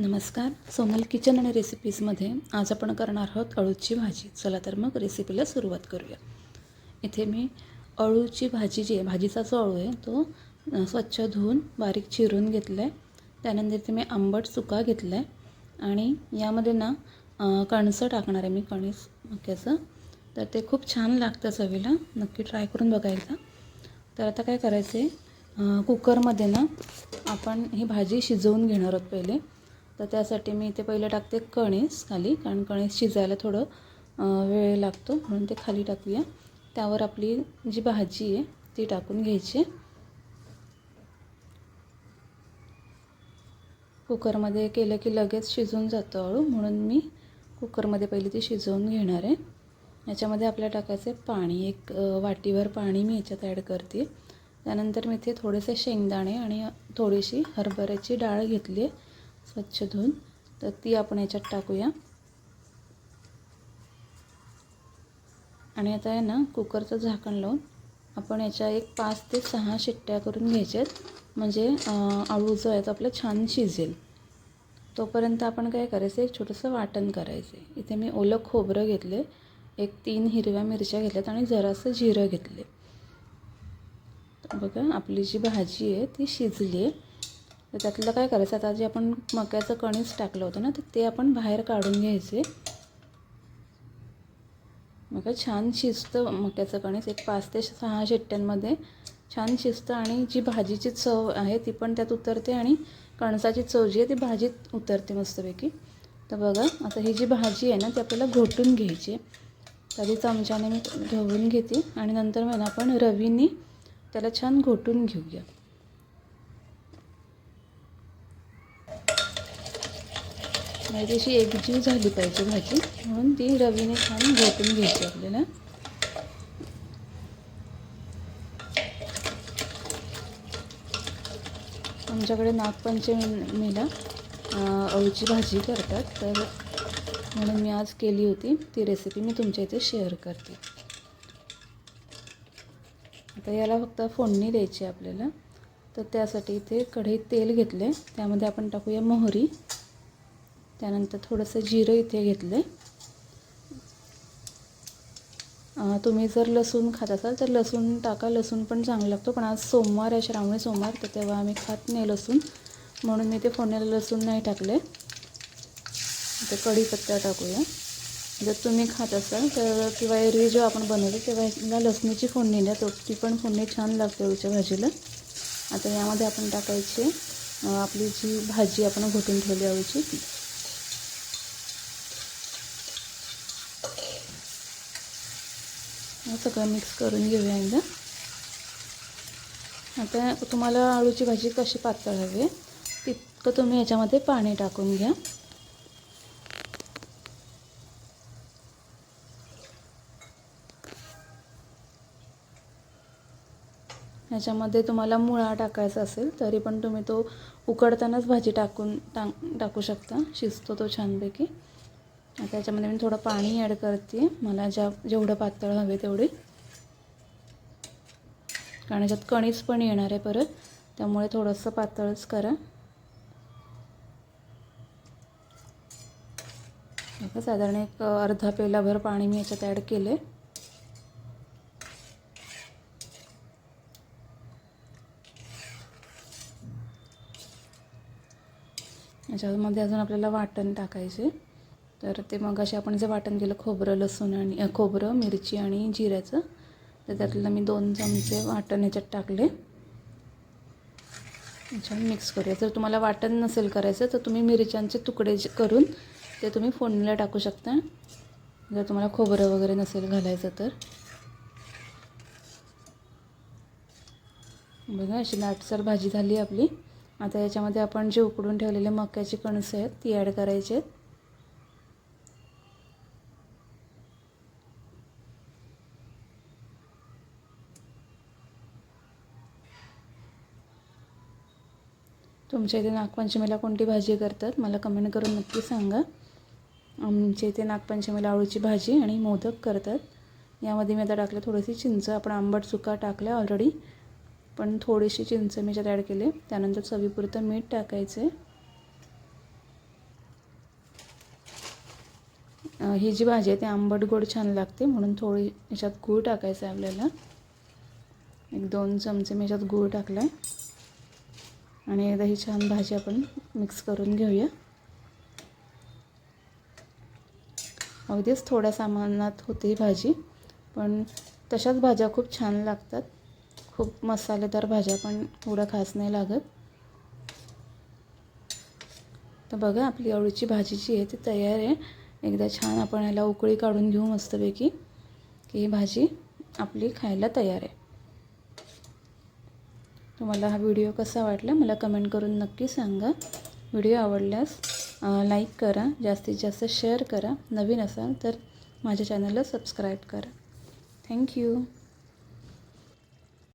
नमस्कार, सोनल किचन आणि रेसिपीजमध्ये आज आपण करणार आहोत अळूची भाजी. चला तर मग रेसिपीला सुरुवात करूया. इथे मी अळूची भाजी जी आहे, भाजीचा जो अळू आहे तो स्वच्छ धुवून बारीक चिरून घेतला आहे. त्यानंतर इथे मी आंबट चुका घेतला आहे आणि यामध्ये ना कणसं टाकणार आहे मी, कणीस मक्याचं. तर ते खूप छान लागतं चवीला, नक्की ट्राय करून बघायचं. तर आता काय करायचं आहे, कुकरमध्ये ना आपण ही भाजी शिजवून घेणार आहोत पहिले. तर त्यासाठी मी इथे पहिले टाकते कणीस खाली, कारण कणीस शिजायला थोडं वेळ लागतो, म्हणून ते खाली टाकूया. त्यावर आपली जी भाजी आहे ती टाकून घ्यायची. कुकरमध्ये केलं की लगेच शिजून जातं अळू, म्हणून मी कुकरमध्ये पहिली ती शिजवून घेणार आहे. याच्यामध्ये आपल्याला टाकायचं आहे पाणी, एक वाटीभर पाणी मी याच्यात ॲड करते. त्यानंतर मी इथे थोडेसे शेंगदाणे आणि थोडीशी हरभऱ्याची डाळ घेतली आहे स्वच्छ धुवून, तर ती आपण याच्यात टाकूया. आणि आता आहे ना कुकरचं झाकण लावून आपण याच्या एक 5 ते 6 शिट्ट्या करून घ्यायच्यात, म्हणजे अळू जो आहे तो आपलं छान शिजेल. तोपर्यंत आपण काय करायचं, एक छोटंसं वाटण करायचं आहे. इथे मी ओलं खोबरं घेतले, एक 3 हिरव्या मिरच्या घेतल्यात आणि जरासं जिरं घेतले. बघा आपली जी भाजी आहे ती शिजली आहे. तर त्यातलं काय करायचं, आता जे आपण मक्याचं कणीस टाकलं होतं ना, तर ते आपण बाहेर काढून घ्यायचे. मग छान शिजतं मक्याचं कणीस, एक 5 ते 6 शिट्ट्यांमध्ये छान शिजतं आणि जी भाजीची चव आहे ती पण त्यात उतरते आणि कणसाची चव जी आहे ती भाजीत उतरते मस्तपैकी. तर बघा आता ही जी भाजी आहे ना ती आपल्याला घोटून घ्यायची. तरी चमच्याने मी ढवळून घेते आणि नंतर मग आपण रवीने त्याला छान घोटून घेऊया. म्हणजे अशी एकजीव झाली पाहिजे भाजी, म्हणून ती रवीने छान घोटून घ्यायची आपल्याला. आमच्याकडे नागपंचमीला अळूची भाजी करतात, तर म्हणून मी आज केली होती. ती रेसिपी मी तुमच्या इथे शेअर करते. आता याला फक्त फोडणी द्यायची आपल्याला. तर त्यासाठी इथे कढईत तेल घेतले, त्यामध्ये आपण टाकूया मोहरी. त्यानंतर थोडंसं जिरं इथे घेतले. तुम्ही जर लसूण खात असाल तर लसूण टाका, लसूण पण चांगला लागतो. पण आज सोमवार आहे, श्रावणी सोमवार, तर तेव्हा आम्ही खात नाही लसूण, म्हणून मी ते फोडणीला लसूण नाही टाकले. आता कढीपत्ता टाकूया. जर तुम्ही खात असाल तर, किंवा एरवी जेव्हा आपण बनवतो तेव्हा ह्याला लसणीची फोडणी द्या, ती पण फोडणी छान लागते अळूच्या भाजीला. आता यामध्ये आपण टाकायची आपली जी भाजी आपण घोटून ठेवली अळूची ती. सगळं मिक्स करून घेऊया एकदा. आता तुम्हाला अळूची भाजी कशी पातळ हवी तितकं तुम्ही याच्यामध्ये पाणी टाकून घ्या. ह्याच्यामध्ये तुम्हाला मुळा टाकायचा असेल तरी पण तुम्ही तो उकडतानाच भाजी टाकू शकता, शिजतो तो छानपैकी. आता याच्यामध्ये मी थोडं पाणी ॲड करते, मला जेवढं पातळ हवे तेवढे, कारण याच्यात कणीस पण येणार आहे परत, त्यामुळे थोडंसं पातळच करा. आता साधारण एक अर्धा पेलाभर पाणी मी याच्यात ॲड केले. याच्यामध्ये अजून आपल्याला वाटण टाकायचे. तर ते मग असे आपण जे वाटण केलं खोबरं, लसूण आणि खोबरं, मिरची आणि जिऱ्याचं, तर त्यातलं मी 2 चमचे वाटण याच्यात टाकले. छान मिक्स करूया. जर तुम्हाला वाटण नसेल करायचं तर तुम्ही मिरच्यांचे तुकडे करून ते तुम्ही फोडणीला टाकू शकता, जर तुम्हाला खोबरं वगैरे नसेल घालायचं तर. बघा अशी लाटसर भाजी झाली आपली. आता याच्यामध्ये आपण जे उकडून ठेवलेले मक्याची कणसं आहेत ती ॲड करायची आहेत. तुमच्या इथे नागपंचमीला कोणती भाजी करतात मला कमेंट करून नक्की सांगा. आमच्या इथे नागपंचमीला अळूची भाजी आणि मोदक करतात. यामध्ये मी आता टाकलं थोडीशी चिंच. आपण आंबट चुका टाकल्या ऑलरेडी, पण थोडीशी चिंच मी याच्यात ॲड केले. त्यानंतर चवीपुरतं मीठ टाकायचं आहे. ही जी भाजी आहे ती आंबट गोड छान लागते, म्हणून थोडी याच्यात गूळ टाकायचा आहे आपल्याला. 1-2 चमचे मी याच्यात गूळ टाकला आहे. आणि एकदा ही छान भाजी आपण मिक्स करून घेऊया. अगदीच थोड्या सामानात होते ही भाजी, पण तशाच भाज्या खूप छान लागतात. खूप मसालेदार भाज्या पण एवढं खास नाही लागत. तर बघा आपली अळूची भाजी जी आहे ती तयार आहे. एकदा छान आपण याला उकळी काढून घेऊ मस्तपैकी, की ही भाजी आपली खायला तयार आहे. तुम्हाला हा व्हिडिओ कसा वाटला मला कमेंट करून नक्की सांगा. व्हिडिओ आवडल्यास लाईक करा, जास्तीत जास्त शेअर करा. नवीन असाल तर माझ्या चॅनलला सबस्क्राईब करा. थँक्यू.